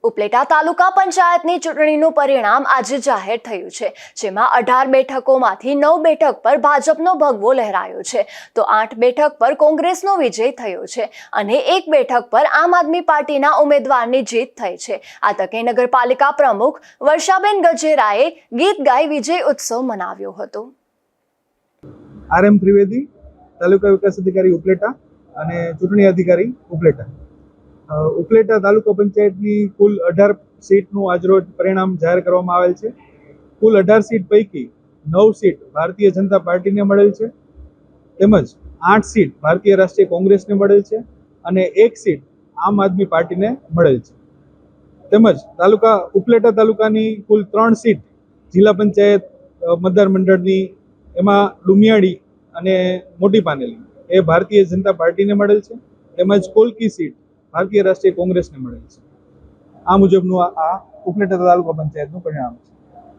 ઉપલેટા તાલુકા પંચાયતની ચૂંટણીનું પરિણામ આજે જાહેર થયું છે, જેમાં 18 બેઠકોમાંથી 9 બેઠક પર ભાજપનો ભગવો લહેરાયો છે, તો 8 બેઠક પર કોંગ્રેસનો વિજય થયો છે અને 1 બેઠક પર આમ આદમી પાર્ટીના ઉમેદવારની જીત થઈ છે। આ તકે નગરપાલિકા પ્રમુખ વર્ષાબેન ગજેરાએ ગીત ગાઈ વિજય ઉત્સવ મનાવ્યો હતો। RM ત્રિવેદી, તાલુકા વિકાસ અધિકારી ઉપલેટા અને ચૂંટણી અધિકારી ઉપલેટા। ઉપલેટા તાલુકા પંચાયતની કુલ 18 સીટનું આજરોજ પરિણામ જાહેર કરવામાં આવેલ છે। કુલ 18 સીટ પૈકી 9 સીટ ભારતીય જનતા પાર્ટીને મળેલ છે, તેમજ 8 સીટ ભારતીય રાષ્ટ્રીય કોંગ્રેસને મળેલ છે અને 1 સીટ આમ આદમી પાર્ટીને મળેલ છે। તેમજ ઉપલેટા તાલુકાની કુલ 3 સીટ જિલ્લા પંચાયત મતદાર મંડળની, એમાં ડુમિયાળી અને મોટી પાનેલી એ ભારતીય જનતા પાર્ટીને મળેલ છે, તેમજ કોલકી સીટ ભારતીય રાષ્ટ્રીય કોંગ્રેસને મળેલ છે। આ મુજબનું આ ઉપલેટા તાલુકા પંચાયતનું પરિણામ છે।